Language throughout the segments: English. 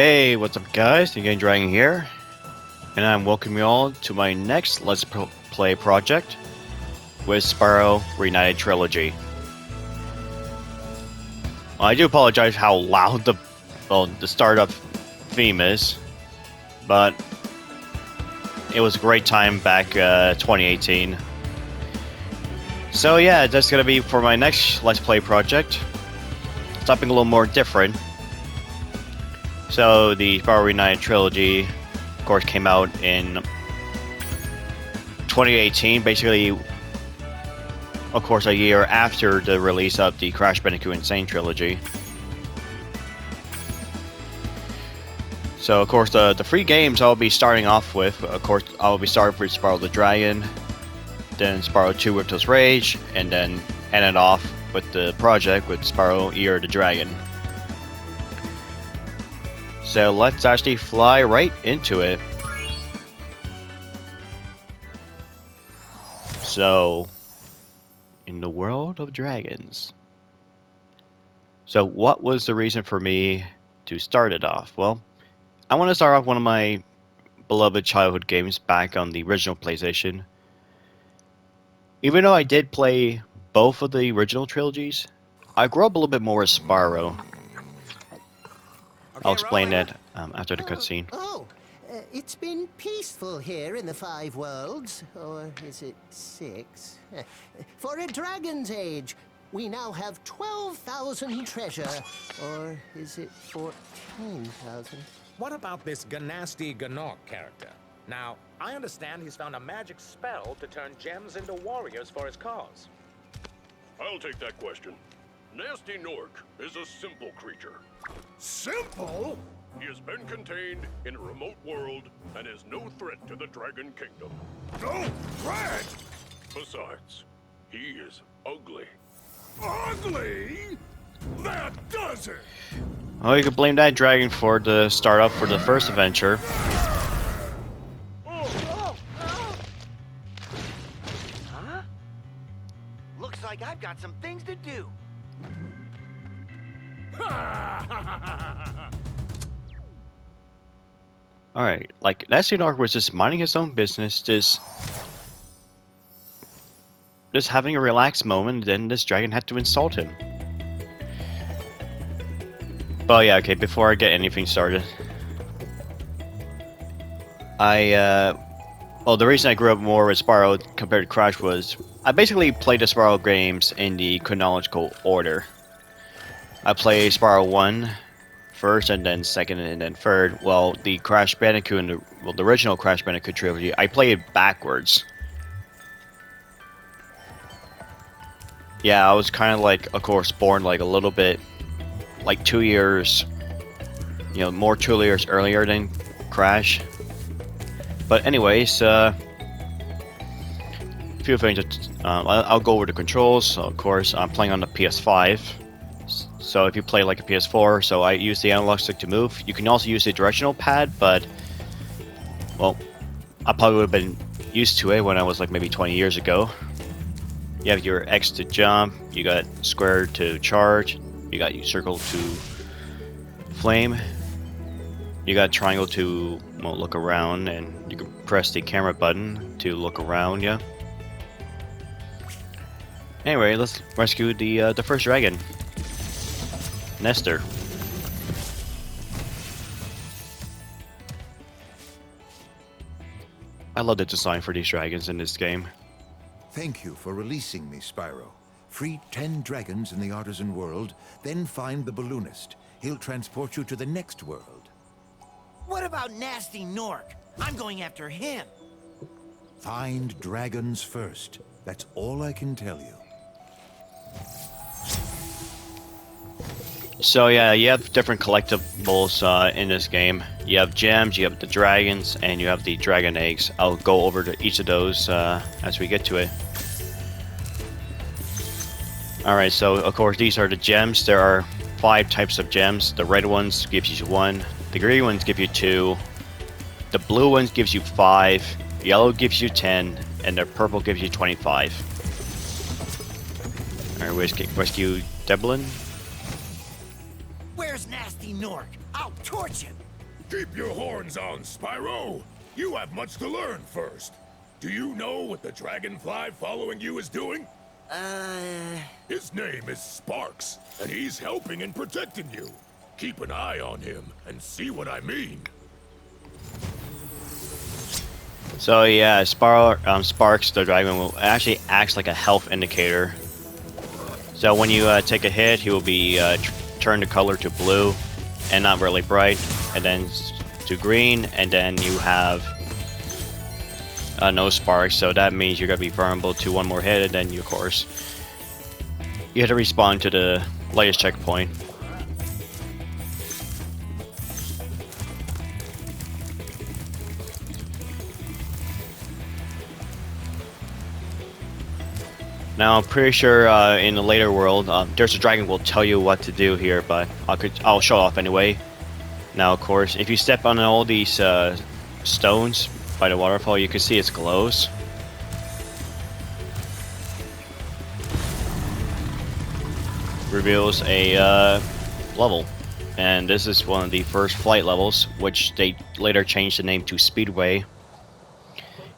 Hey, what's up guys? Again, Dragon here, and I'm welcoming you all to my next Let's Play project with Spyro Reignited Trilogy. Well, I do apologize how loud the startup theme is, but it was a great time back 2018. So yeah, that's gonna be for my next Let's Play project. Something a little more different. So the Spyro Reignited Trilogy, of course, came out in 2018, basically, of course, a year after the release of the Crash Bandicoot Insane Trilogy. So, of course, the free games I'll be starting off with, of course, I'll be starting with Spyro the Dragon, then Spyro 2 Ripto's Rage, and then end it off with the project with Spyro Ear the Dragon. So let's actually fly right into it. So, in the world of dragons. So what was the reason for me to start it off? Well, I want to start off one of my beloved childhood games back on the original PlayStation. Even though I did play both of the original trilogies, I grew up a little bit more with Spyro. I'll explain that after the cutscene. It's been peaceful here in the Five Worlds, or is it 6? For a dragon's age, we now have 12,000 treasure, or is it 14,000? What about this Ganasty Ganok character? Now, I understand he's found a magic spell to turn gems into warriors for his cause. I'll take that question. Nasty Nork is a simple creature. Simple? He has been contained in a remote world and is no threat to the Dragon Kingdom. No threat? Besides, he is ugly. Ugly? That does it! Well, you could blame that dragon for the start off for the first adventure. Huh? Looks like I've got some things to do. Alright, like, Nasty Nork was just minding his own business, just having a relaxed moment, and then this dragon had to insult him. But yeah, okay, before I get anything started, well, the reason I grew up more with Spyro compared to Crash was, I basically played the Spyro games in the chronological order. I played Spyro 1 first, and then second, and then third. Well, the Crash Bandicoot and the original Crash Bandicoot trilogy, I played it backwards. Yeah, I was kind of like, of course, born like a little bit, like 2 years, you know, more 2 years earlier than Crash. But anyways, a few things. I'll go over the controls. So of course, I'm playing on the PS5. So if you play like a PS4, so I use the analog stick to move. You can also use the directional pad, but, well, I probably would have been used to it when I was like maybe 20 years ago. You have your X to jump, you got square to charge, you got your circle to flame, you got triangle to, well, look around, and you can press the camera button to look around, yeah. Anyway, let's rescue the first dragon. Nestor. I love the design for these dragons in this game. Thank you for releasing me, Spyro. Free 10 dragons in the Artisan world, then find the balloonist. He'll transport you to the next world. What about Nasty Nork? I'm going after him. Find dragons first. That's all I can tell you. So yeah, you have different collectibles in this game. You have gems, you have the dragons, and you have the dragon eggs. I'll go over to each of those as we get to it. Alright, so of course these are the gems. There are 5 types of gems. The red ones gives you 1, the green ones give you 2, the blue ones gives you 5, yellow gives you 10, and the purple gives you 25. Alright, rescue Devlin. Where's Nasty Nork? I'll torch him. Keep your horns on, Spyro. You have much to learn first. Do you know what the dragonfly following you is doing? His name is Sparks, and he's helping and protecting you. Keep an eye on him and see what I mean. So yeah, Sparks, the dragon, will actually acts like a health indicator. So when you take a hit, he will be turned the color to blue, and not really bright, and then to green, and then you have no sparks. So that means you're gonna be vulnerable to one more hit, and then you, of course, you have to respawn to the latest checkpoint. Now I'm pretty sure in the later world, there's a dragon will tell you what to do here, but I'll show off anyway. Now, of course, if you step on all these stones by the waterfall, you can see it glows. Reveals a level, and this is one of the first flight levels, which they later changed the name to Speedway.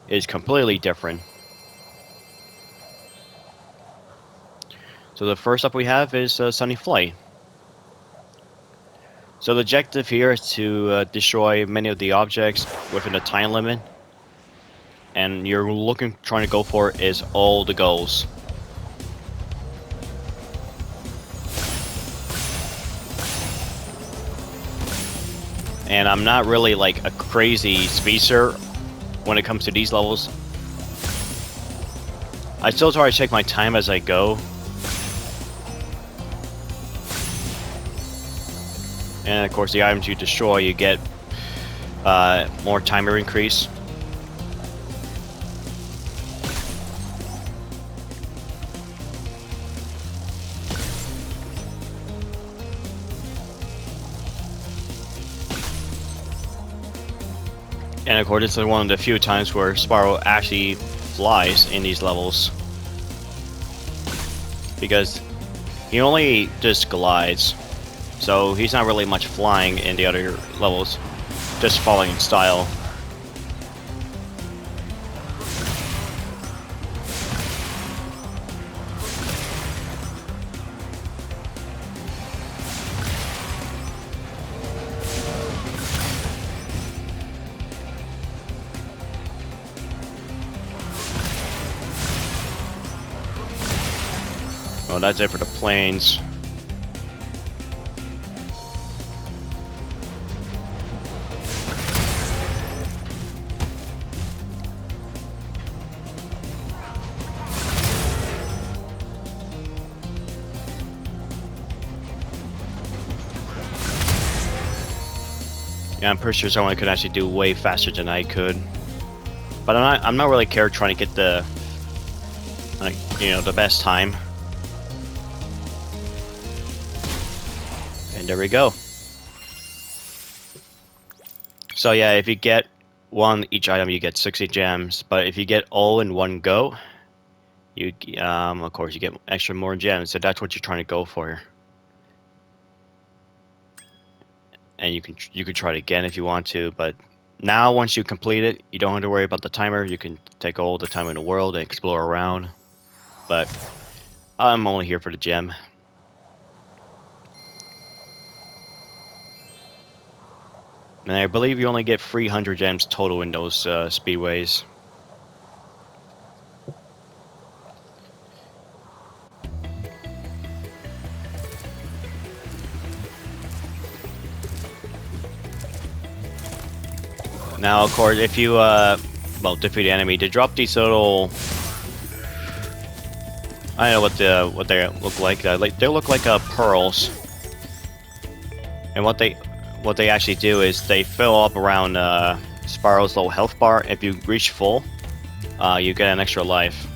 It is completely different. So the first up we have is Sunny Flight. So the objective here is to destroy many of the objects within a time limit, and you're trying to go for is all the goals. And I'm not really like a crazy speedster when it comes to these levels. I still try to check my time as I go. And of course, the items you destroy, you get more timer increase. And of course, this is one of the few times where Spyro actually flies in these levels, because he only just glides. So he's not really much flying in the other levels, just falling in style. Well, that's it for the planes. Yeah, I'm pretty sure someone could actually do way faster than I could. But I'm not really care trying to get the, like, you know, the best time. And there we go. So yeah, if you get one each item, you get 60 gems. But if you get all in one go, you of course you get extra more gems. So that's what you're trying to go for. And you can try it again if you want to, but now once you complete it, you don't have to worry about the timer. You can take all the time in the world and explore around. But I'm only here for the gem. And I believe you only get 300 gems total in those speedways. Now, of course, if you defeat the enemy, they drop these little, I don't know what they look like. They look like pearls. And what they actually do is they fill up around Spyro's little health bar. If you reach full, you get an extra life.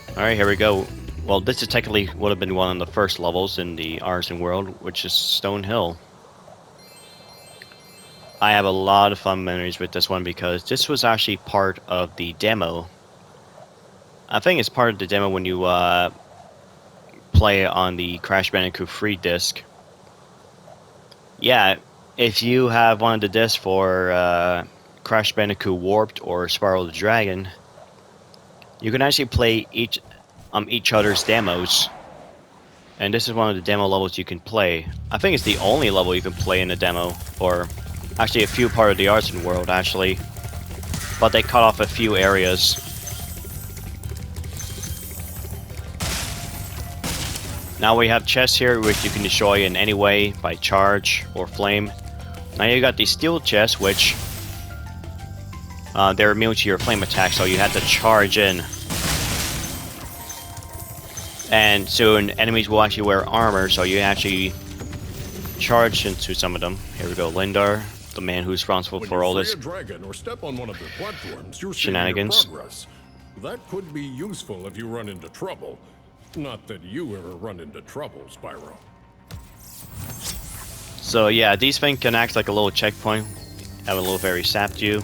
All right, here we go. Well, this is technically would have been one of the first levels in the Artisan world, which is Stone Hill. I have a lot of fun memories with this one because this was actually part of the demo. I think it's part of the demo when you play on the Crash Bandicoot free disc. Yeah, if you have one of the discs for Crash Bandicoot Warped or Spyro the Dragon, you can actually play each other's demos. And this is one of the demo levels you can play. I think it's the only level you can play in the demo, or actually a few part of the Artisan world actually. But they cut off a few areas. Now we have chests here which you can destroy in any way by charge or flame. Now you got the steel chests which they're immune to your flame attack, so you have to charge in. And soon enemies will actually wear armor, so you actually charge into some of them. Here we go, Lindar, the man who's responsible for all this When you free a dragon or step on one of their platforms, you're shenanigans. seeing your progress. That could be useful if you run into trouble. Not that you ever run into trouble, Spyro. So yeah, these things can act like a little checkpoint, have a little fairy sap you.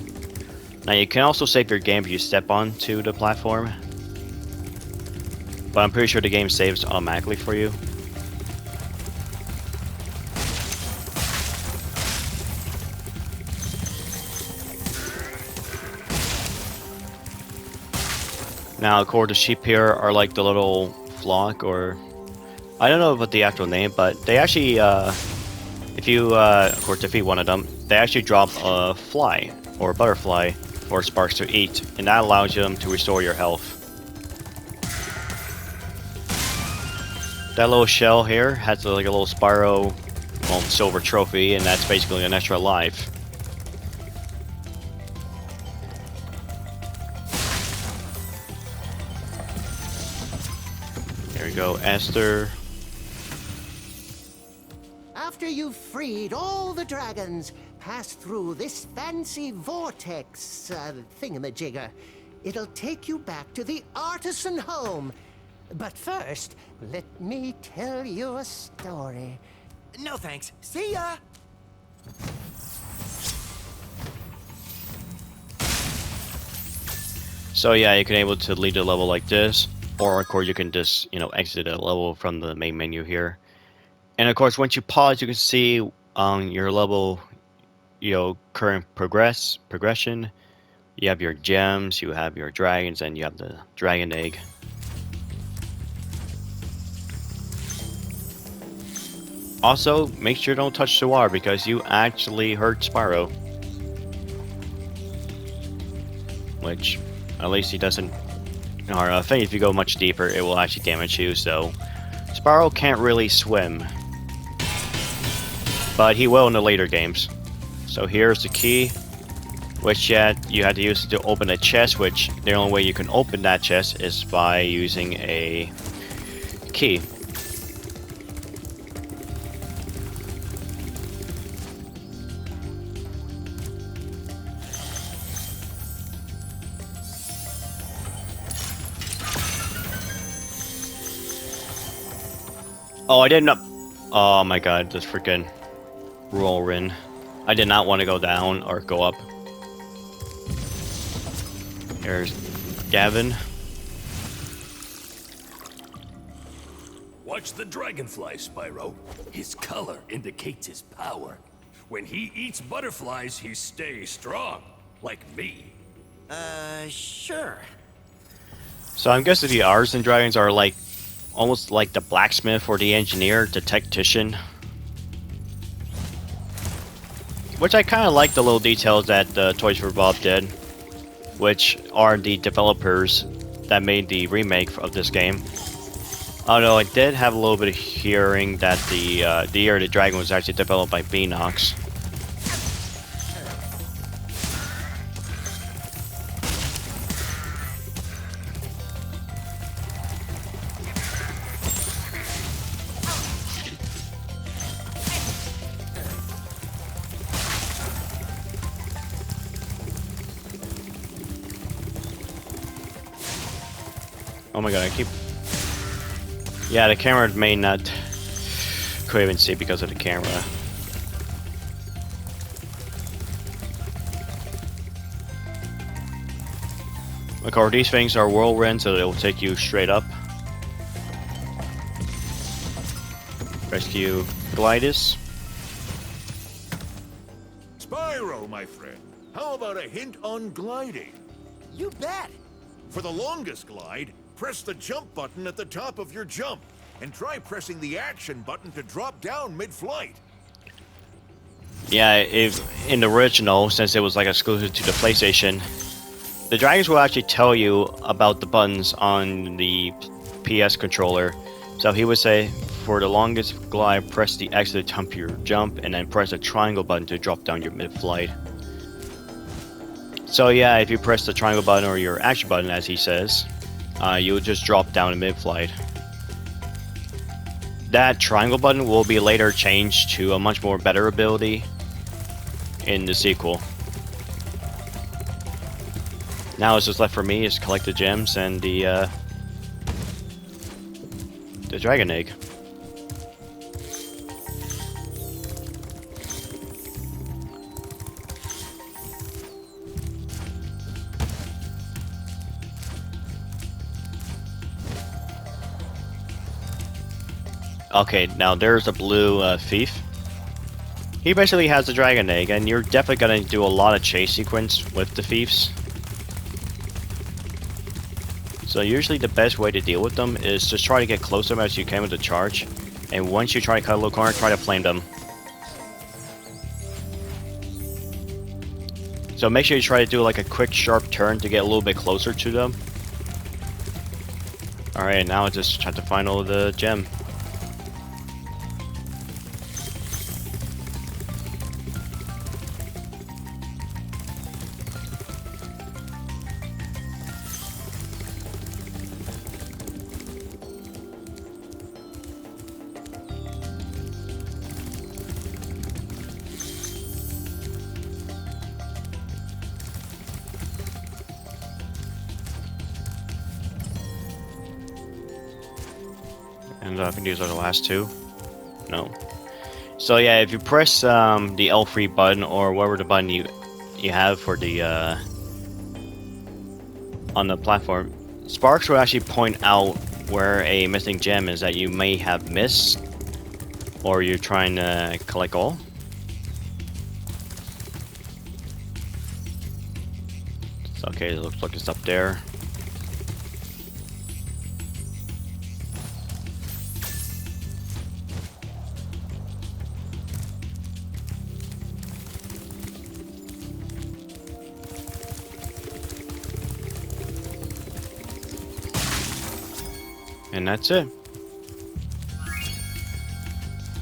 Now you can also save your game if you step onto the platform. But I'm pretty sure the game saves automatically for you. Now, of course, the sheep here are like the little flock, or I don't know what the actual name, but they actually, if you, of course, defeat one of them, they actually drop a fly or a butterfly for Sparks to eat, and that allows them to restore your health. That little shell here has like a little Spyro silver trophy, and that's basically an extra life. There we go, Esther. After you've freed all the dragons, pass through this fancy vortex thingamajigger. It'll take you back to the artisan home. But first, let me tell you a story. No thanks. See ya! So yeah, you can able to lead a level like this, or of course you can just, you know, exit a level from the main menu here. And of course, once you pause, you can see on your level, you know, current progression. You have your gems, you have your dragons, and you have the dragon egg. Also, make sure you don't touch the water because you actually hurt Spyro. Which, at least he doesn't... Or I think if you go much deeper, it will actually damage you, so... Spyro can't really swim. But he will in the later games. So here's the key, which you had to use to open a chest, which the only way you can open that chest is by using a key. Oh, I didn't... Oh my god, this freaking whirlwind. I did not want to go down or go up. Here's Gavin. Watch the dragonfly, Spyro. His color indicates his power. When he eats butterflies, he stays strong, like me. Sure. So I'm guessing the artisan dragons are like almost like the blacksmith or the engineer, the tactician. Which I kind of like the little details that Toys for Bob did, which are the developers that made the remake of this game. Although I did have a little bit of hearing that the Year of the Dragon was actually developed by Beanox. Oh my god, I keep... Yeah, the camera may not... Couldn't even see because of the camera. Look, these things are whirlwinds, so they will take you straight up. Rescue Glidus. Spyro, my friend, how about a hint on gliding? You bet. For the longest glide, press the jump button at the top of your jump, and try pressing the action button to drop down mid-flight. Yeah, if in the original, since it was like exclusive to the PlayStation, the dragons will actually tell you about the buttons on the PS controller. So he would say, for the longest glide, press the X to jump your jump, and then press the triangle button to drop down your mid-flight. So yeah, if you press the triangle button or your action button, as he says, you'll just drop down in mid-flight. That triangle button will be later changed to a much more better ability in the sequel. Now it's just left for me is collect the gems and the dragon egg. Okay, now there's a blue thief. He basically has a dragon egg, and you're definitely gonna do a lot of chase sequence with the thieves. So usually the best way to deal with them is just try to get close to them as you can with the charge, and once you try to cut a little corner, try to flame them. So make sure you try to do like a quick sharp turn to get a little bit closer to them. Alright, now I just try to find all the gem. And I think these are the last two. No. So yeah, if you press the L3 button or whatever the button you have for the on the platform, Sparks will actually point out where a missing gem is that you may have missed, or you're trying to collect all. It's okay, it looks like it's up there. And that's it.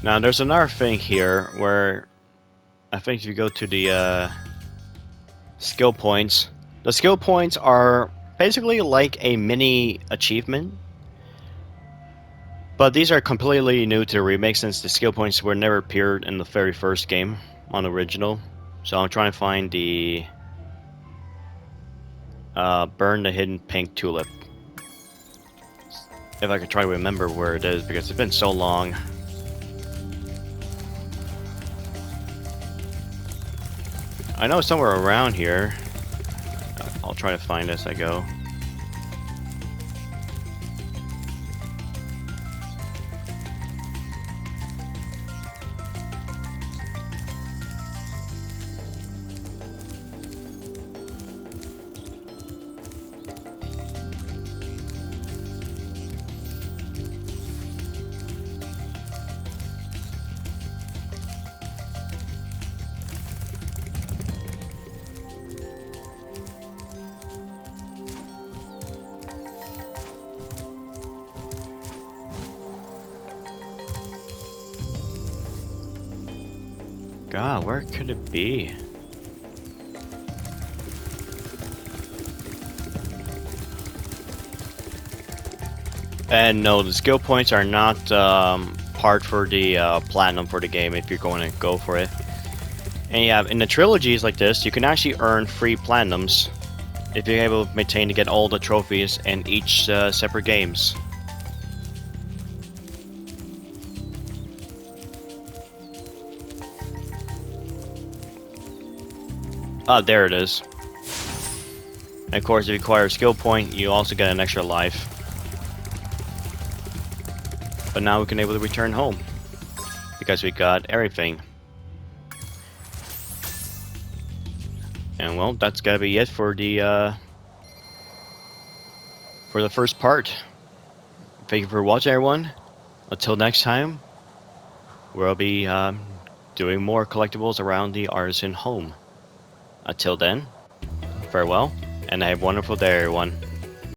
Now there's another thing here where I think if you go to the skill points, the skill points are basically like a mini achievement, but these are completely new to the remake since the skill points were never appeared in the very first game on the original. So I'm trying to find the burn the hidden pink tulip. If I could try to remember where it is, because it's been so long. I know it's somewhere around here. I'll try to find it as I go. God, where could it be? And no, the skill points are not part for the platinum for the game if you're going to go for it. And yeah, in the trilogies like this, you can actually earn free platinums if you're able to maintain to get all the trophies in each separate games. Ah, there it is. And of course, if you acquire a skill point, you also get an extra life. But now we can able to return home. because we got everything. And well, that's gotta be it for the first part. Thank you for watching, everyone. Until next time, we'll be doing more collectibles around the artisan home. Until then, farewell, and have a wonderful day, everyone.